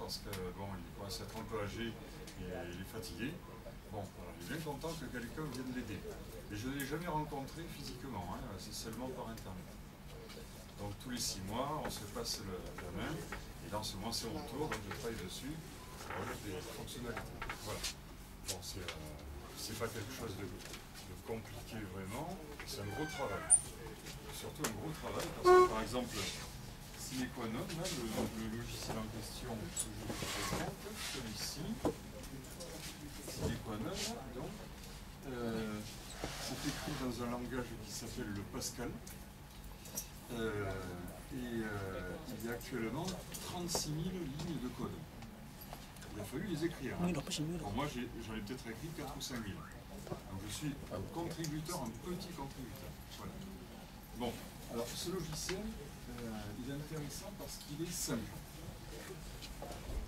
parce que bon, il commence à être un peu âgé et il est fatigué. Bon, alors, il est bien content que quelqu'un vienne l'aider. Mais je ne l'ai jamais rencontré physiquement, hein, c'est seulement par internet. Donc tous les 6 mois, on se passe la main, et dans ce mois c'est mon tour, donc je travaille dessus, pour des fonctionnalités. Voilà. Bon, c'est pas quelque chose de compliqué vraiment, c'est un gros travail. Surtout un gros travail, parce que par exemple, Sine Qua Non, là, le logiciel en question que je vous présente, celui-ci, Sine Qua Non, donc, c'est écrit dans un langage qui s'appelle le Pascal. Il y a actuellement 36 000 lignes de code. Il a fallu les écrire. Hein. Bon, moi, j'en ai peut-être écrit 4 ou 5 000. Donc je suis un contributeur, un petit contributeur. Voilà. Bon, alors ce logiciel, il est intéressant parce qu'il est simple.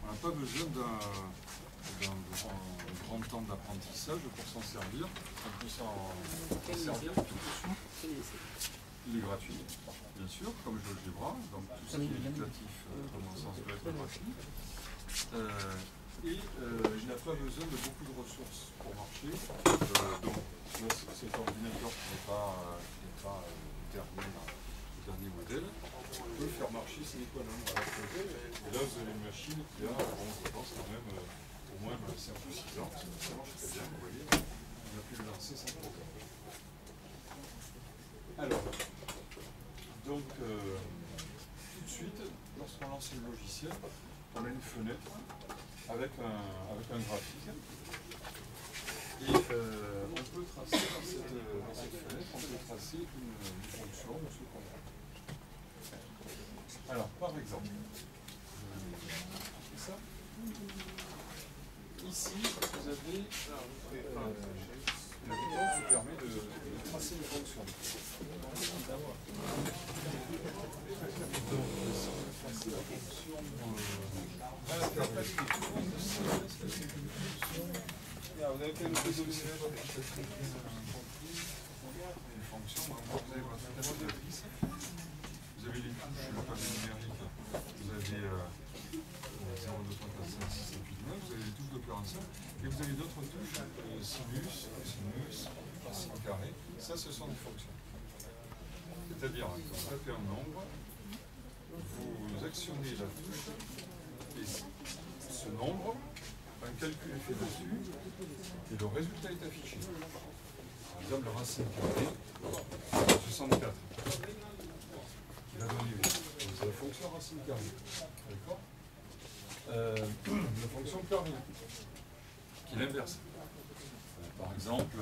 On n'a pas besoin d'un grand temps d'apprentissage pour s'en servir. On peut s'en servir tout de suite. Il est gratuit, bien sûr, comme GeoGebra, donc tout ce qui est éducatif, comme au sens de être gratuit. Il n'a pas besoin de beaucoup de ressources pour marcher. Donc, là, cet ordinateur qui n'est pas le dernier modèle, on peut faire marcher Sine Qua Non. Et là, vous avez une machine qui a, bon, je pense quand même, au moins 5 ou 6 ans, ça marche très bien, vous voyez, on a pu le lancer sans problème. Alors, donc, tout de suite, lorsqu'on lance le logiciel, on a une fenêtre avec un graphique. Et on peut tracer dans cette fenêtre, on peut tracer une fonction de ce qu'on a. Alors, par exemple, ça. Ici, vous avez le bouton qui permet de tracer une fonction. Donc, si on veut tracer la fonction vous avez fait le plus de une fonction, vous avez votre calculatrice, vous avez les touches, le pavé numérique, vous avez 0, 2, 3, 4, 5, 6, 7, 8, 9, vous avez les touches d'opération, et vous avez d'autres touches, sinus, cosinus, racine carrée, ça ce sont des fonctions. C'est-à-dire, quand vous tapez un nombre, vous actionnez la touche, et ce nombre, un calcul est fait dessus, et le résultat est affiché. Par exemple, racine carrée, 64, qui va donner 8. Donc c'est la fonction racine carrée. D'accord ? La fonction carrée, qui est l'inverse. Par exemple,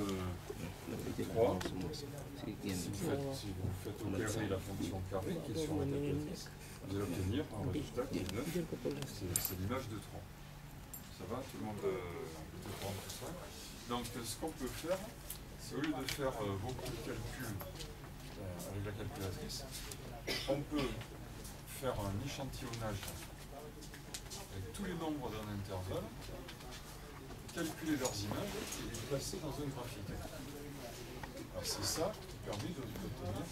3, si vous faites opérer la fonction carrée, qui est sur la calculatrice, vous allez obtenir un résultat qui est 9. C'est l'image de 3. Ça va, tout le monde peut prendre tout ça. Donc ce qu'on peut faire, c'est au lieu de faire beaucoup de calculs avec la calculatrice, on peut faire un échantillonnage avec tous les nombres d'un intervalle, calculer leurs images et les placer dans un graphique. Alors c'est ça qui permet d'obtenir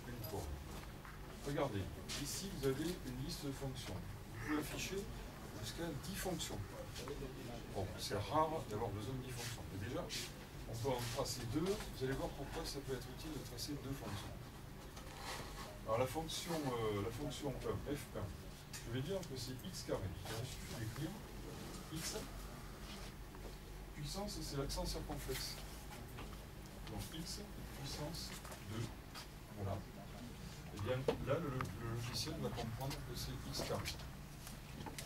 une courbe. Regardez, ici vous avez une liste de fonctions. Vous pouvez afficher jusqu'à 10 fonctions. Bon, c'est rare d'avoir besoin de 10 fonctions. Mais déjà, on peut en tracer 2. Vous allez voir pourquoi ça peut être utile de tracer 2 fonctions. Alors la fonction 1, f1, je vais dire que c'est x carré. Il suffit d'écrire x. Puissance, c'est l'accent circonflexe. Donc x puissance 2. Voilà. Et bien là, le logiciel va comprendre que c'est x carré.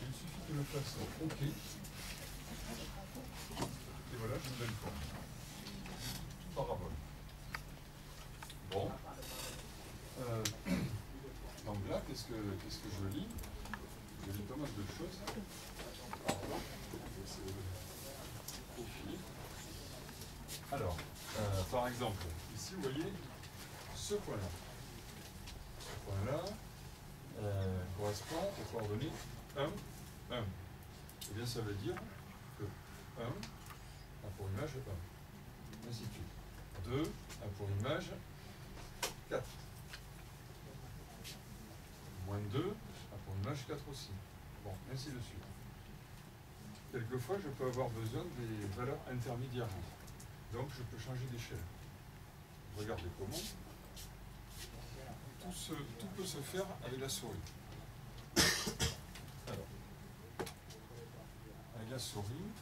Il suffit que le fasse OK. Et voilà, je vous donne quoi. Parabole. Bon. Donc là, qu'est-ce que je lis? Je lis pas mal de choses. Alors, par exemple, ici, vous voyez ce point-là. Ce point-là correspond aux coordonnées 1, 1. Eh bien, ça veut dire que 1 a pour image 1. Ainsi de suite. 2 a pour image 4. Moins 2 a pour image 4 aussi. Bon, ainsi de suite. quelquefois, je peux avoir besoin des valeurs intermédiaires. Donc, je peux changer d'échelle. Regardez comment. Tout peut se faire avec la souris. Alors, avec la souris,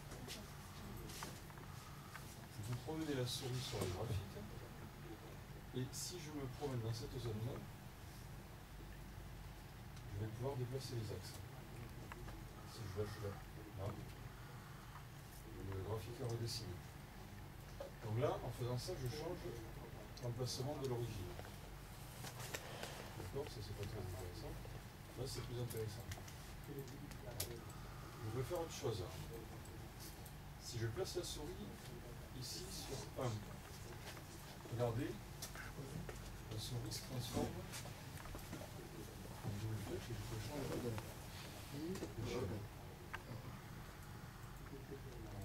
je peux promener la souris sur le graphique. Et si je me promène dans cette zone-là, je vais pouvoir déplacer les axes. Si je lâche là, le graphique est redessiné. Donc là, en faisant ça, je change l'emplacement de l'origine. D'accord, ça c'est pas très intéressant. Là c'est plus intéressant. Je vais faire autre chose. Si je place la souris ici sur 1, regardez, la souris se transforme en double flèche et je peux changer d'échelle.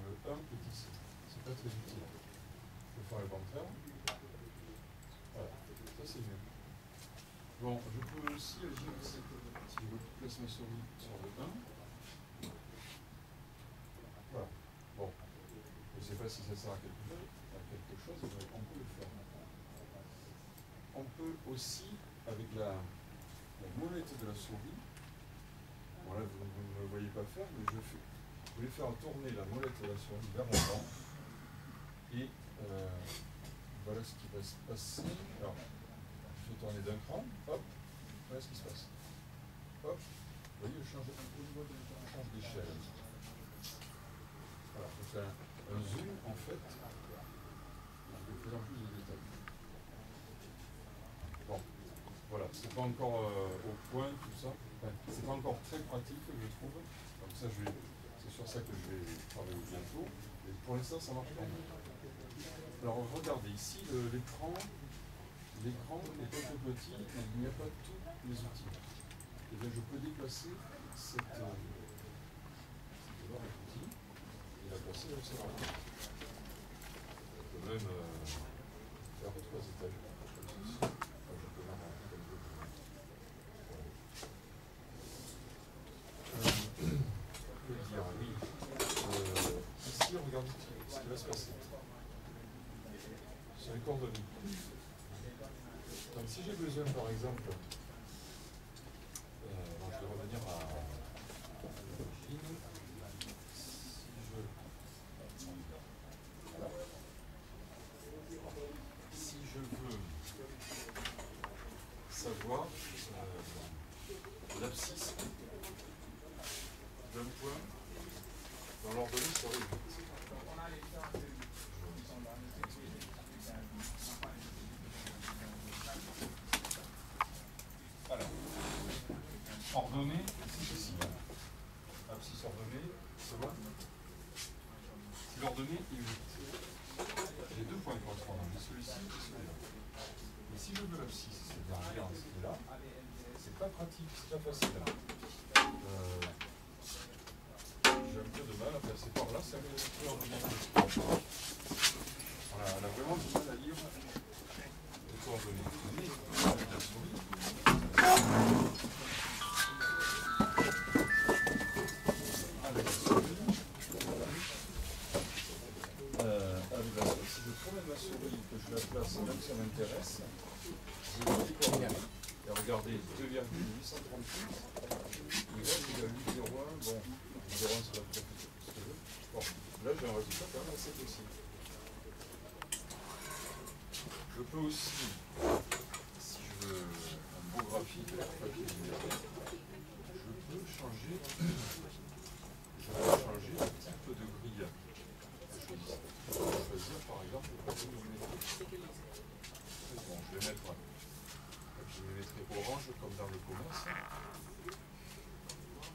Le 1 est ici. C'est pas très utile. Je peux faire le contraire. Voilà, ça c'est mieux. Bon, je peux aussi agir ici. Si je place ma souris sur le 1. Voilà. Bon. Je ne sais pas si ça sert à quelque chose, mais on peut le faire. On peut aussi, avec la molette de la souris, bon là vous ne me voyez pas faire, mais je vais faire tourner la molette de la souris vers l'avant. Et voilà ce qui va se passer. Alors, je vais tourner d'un cran, hop, voilà ce qui se passe. Hop, vous voyez, je change d'échelle. Voilà, je fais un zoom en fait, de plus en plus de détails. Bon, voilà, c'est pas encore au point tout ça, enfin, c'est pas encore très pratique je trouve, donc ça c'est sur ça que je vais travailler bientôt, et pour l'instant ça marche pas mal. Alors regardez ici l'écran est un peu petit et il n'y a pas tous les outils. Et bien je peux déplacer cette outil et la placer au salon. Je peux même faire 3 étages. Je peux même je peux dire oui. Ici regardez ce qui va se passer. Sur les coordonnées. Donc si j'ai besoin par exemple, je vais revenir à l'origine, si je veux savoir l'abscisse d'un point dans l'ordonnée sur les 8. Alors, ordonnée, c'est ceci. Abscisse ordonnée, c'est bon. Si l'ordonnée est 8, j'ai 2 points correspondants, celui-ci et celui-là. Mais si je veux l'abscisse, c'est-à-dire regarde ce qui est là, c'est pas pratique, c'est pas facile. J'ai un peu de mal à passer par là, ça va être ordonnée. Voilà, elle a vraiment du mal à lire les coordonnées. Avec la souris. Si je promène ma souris, que je la place là où ça m'intéresse, je vais les coordonnées. Et regardez, 2,838, et là j'ai la 8,01, bon, 8,01 c'est la plus ce que je veux. Bon, là j'ai un résultat quand même assez précis. Je peux aussi, si je veux un beau graphique avec papier numérique, je peux changer le type de grille. Je vais choisir par exemple le papier millimétrique. Bon, je vais mettre un papier millimétrique orange comme dans le commerce.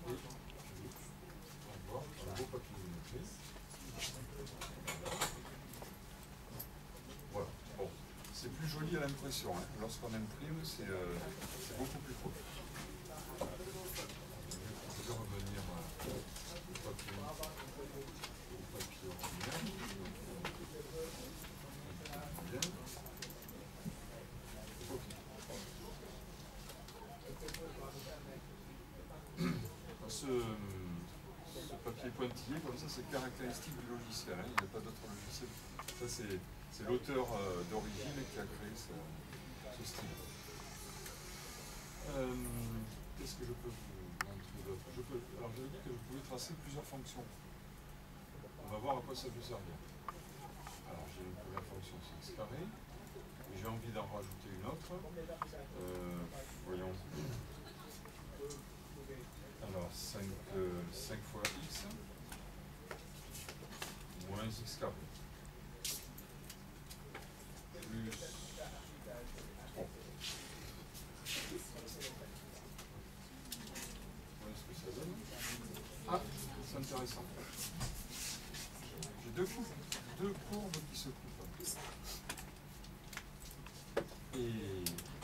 Et je vais avoir un beau papier millimétrique. Voilà. Bon, c'est plus joli à l'impression. Hein. Lorsqu'on imprime, c'est beaucoup plus cool. Je vais revenir au papier ordinaire. Bien. Ce papier pointillé, comme ça c'est caractéristique du logiciel, hein. Il n'y a pas d'autre logiciel. Ça c'est l'auteur d'origine qui a créé ce style. Qu'est-ce que je peux vous montrer d'autre? Alors je vous dis que vous pouvez tracer plusieurs fonctions. On va voir à quoi ça peut servir. Alors j'ai une première fonction, c'est x carré. J'ai envie d'en rajouter une autre. Voyons. Alors 5 fois x moins x carré. Plus 3. Voilà ce que ça donne. Ah, c'est intéressant. J'ai deux courbes qui se coupent. Et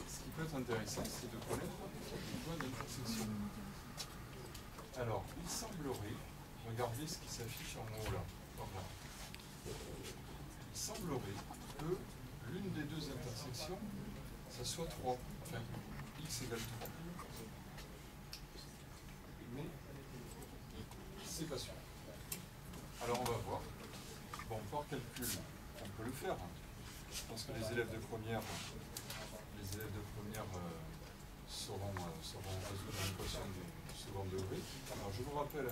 ce qui peut être intéressant, c'est de connaître les points d'intersection. Alors, il semblerait, regardez ce qui s'affiche en haut là, par là. Il semblerait que l'une des deux intersections, ça soit 3, enfin x égale 3. Mais c'est pas sûr. Alors on va voir. Bon, par calcul, on peut le faire. Je pense que les élèves de première sauront résoudre l'équation du second degré. Alors je vous rappelle,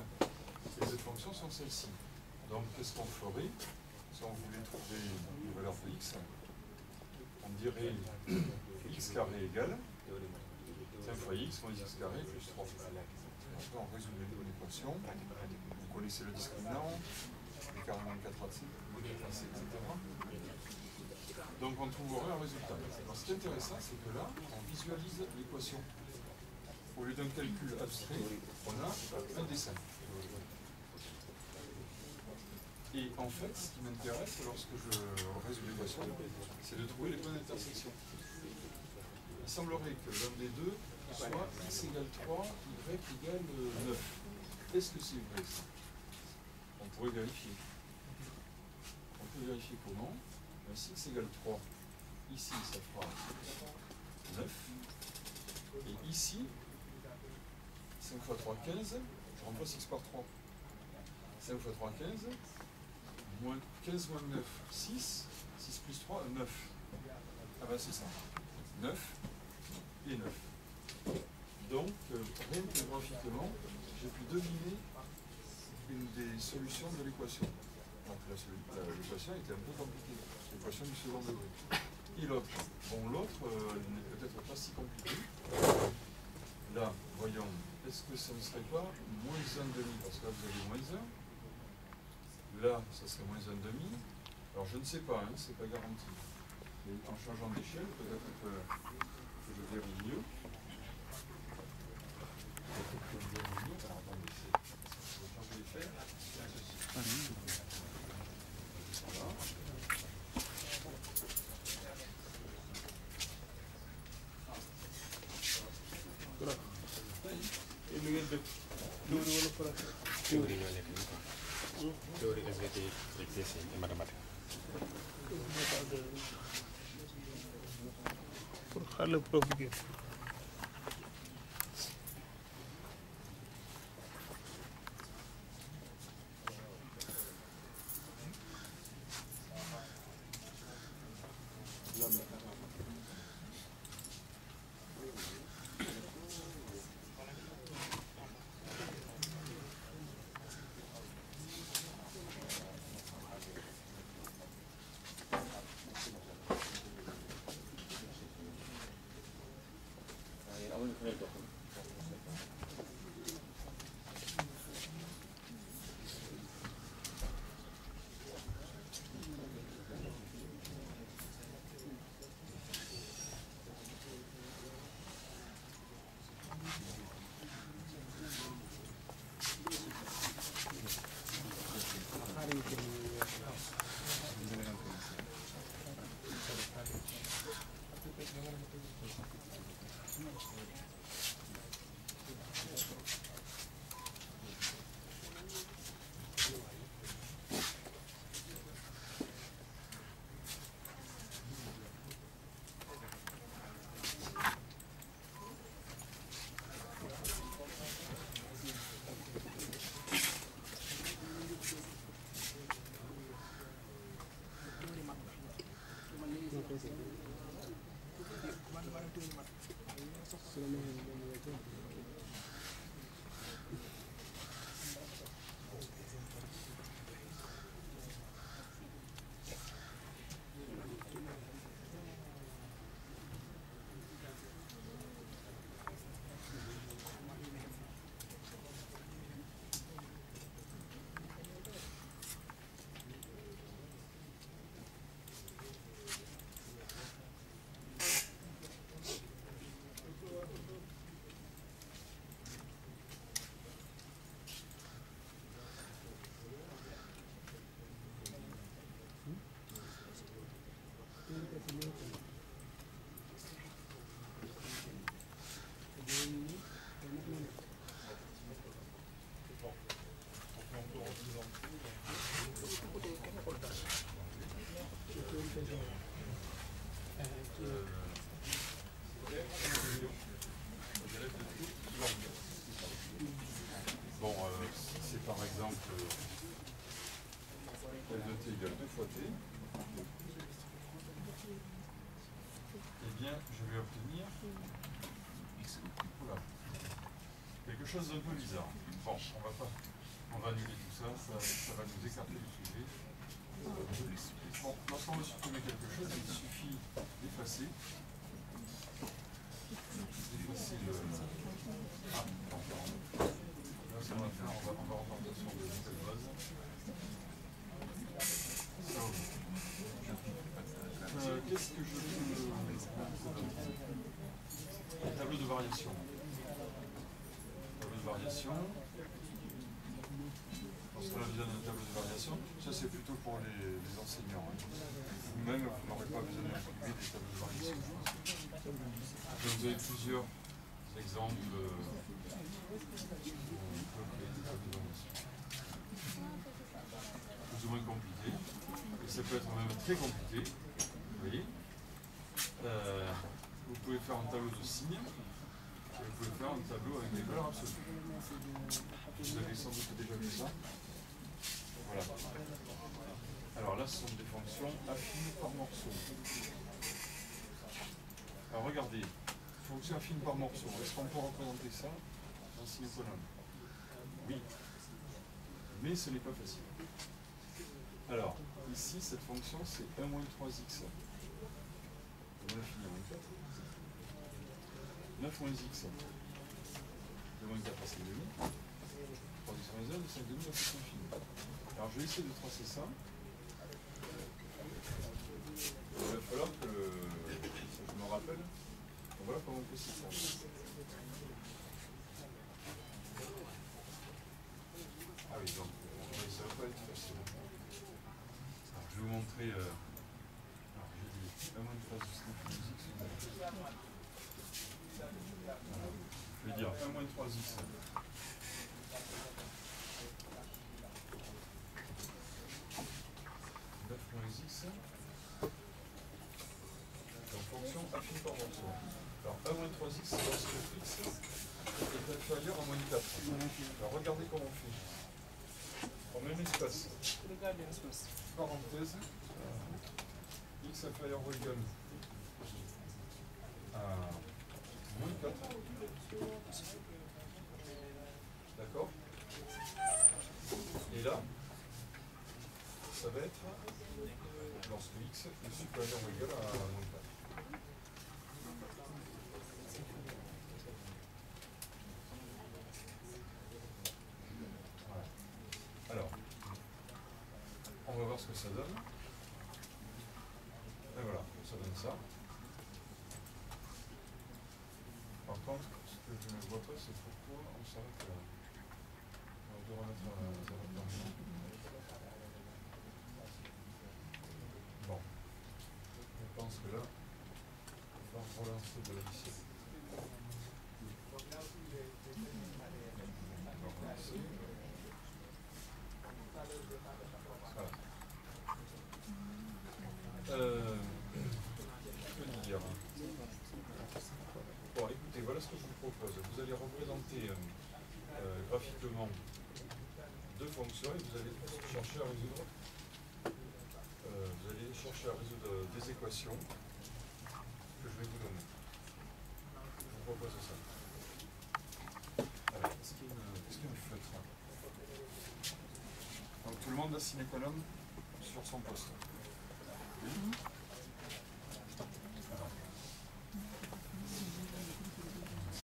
les deux fonctions sont celles-ci. Donc qu'est-ce qu'on ferait si on voulait trouver une valeur de x? On dirait x carré égale 5 fois x moins x carré plus 3. Après on résout l'équation. Vous connaissez le discriminant, le carré moins 4ac, etc. Donc on trouverait un résultat. Alors ce qui est intéressant, c'est que là, on visualise l'équation. Au lieu d'un calcul abstrait, on a un dessin. Et en fait, ce qui m'intéresse lorsque je résous l'équation, c'est de trouver les points d'intersection. Il semblerait que l'un des deux soit x égale 3, y égale 9. Est-ce que c'est vrai ça? On pourrait vérifier. On peut vérifier comment? Si x égale 3, ici ça fera 9. Et ici, 5 fois 3, 15. Je remplace x par 3. 5 fois 3, 15. Moins 15 moins 9, 6. 6 plus 3, 9. Ah ben c'est ça. 9 et 9. Donc, rien que graphiquement, j'ai pu deviner une des solutions de l'équation. Donc l'équation était un peu compliquée, l'équation du second degré. Et l'autre, bon l'autre n'est peut-être pas si compliqué. Là, voyons, est-ce que ça ne serait pas moins 1,5, parce que là vous avez moins 1. Là, ça serait moins 1,5. Alors je ne sais pas, hein, c'est pas garanti. Mais en changeant d'échelle, peut-être que je verrai mieux. Peut-être que je verrai mieux. Alors attendez, je vais changer d'échelle. Théorie SVT et mathématiques. Pour xaar le prof bi par exemple L de t égale 2 fois t, eh bien je vais obtenir oula, quelque chose d'un peu bizarre. Bon, on va annuler tout ça, ça va nous écarter du sujet. Bon, lorsqu'on veut supprimer quelque chose, il suffit d'effacer. Le... Ah, là, ce qu'on va faire, on va repartir sur de nouvelles bases. Qu'est-ce que je veux? Tableau de variation. Tableau de variation. Lorsqu'on a besoin d'un tableau de variation, ça c'est plutôt pour les enseignants. Hein. Vous-même, vous n'aurez pas besoin d'un tableau de variation. Donc, vous avez plusieurs exemples plus ou moins compliqués. Et ça peut être même très compliqué. Vous voyez, vous pouvez faire un tableau de signes et vous pouvez faire un tableau avec des valeurs absolues. Vous avez sans doute déjà vu ça. Voilà. Alors là, ce sont des fonctions affines par morceau. Alors regardez, fonction affine par morceau. Est-ce qu'on peut représenter ça dans signe économe? Oui. Mais ce n'est pas facile. Alors, ici, cette fonction, c'est 1 moins 3x. On va finir moins 4. 9 moins x. 2 moins 4, c'est demi. 3x moins 1, 5 demi, c'est infini. Alors, je vais essayer de tracer ça. Il va falloir que je me rappelle. Voilà comment on peut s'y prendre. Ah oui, donc ça ne va pas être facile. Alors, je vais vous montrer. Alors, j'ai dit 1 moins 3x. Je vais dire 1 moins 3x. 9 moins x. Donc fonction affine par morceau. Alors 1 moins 3x, c'est lorsque x est inférieur à moins 4. Alors regardez comment on fait. On met un espace. Parenthèse. X inférieur ou égal à moins 4. D'accord? Et là, ça va être lorsque x est supérieur ou égal à moins 4. Voilà. Alors, on va voir ce que ça donne. Et voilà, ça donne ça. Par contre, ce que je ne vois pas, c'est pourquoi on s'arrête là. On va remettre un zéro. Bon. Je pense que là, on va relancer de la lycée. Que dire? Bon, écoutez, voilà ce que je vous propose. Vous allez représenter graphiquement deux fonctions et vous allez chercher à résoudre. Des équations que je vais vous donner. Je vous propose ça. Alors, est-ce qu'il y a une feutre? Donc tout le monde a signe économe sur son poste. Oui.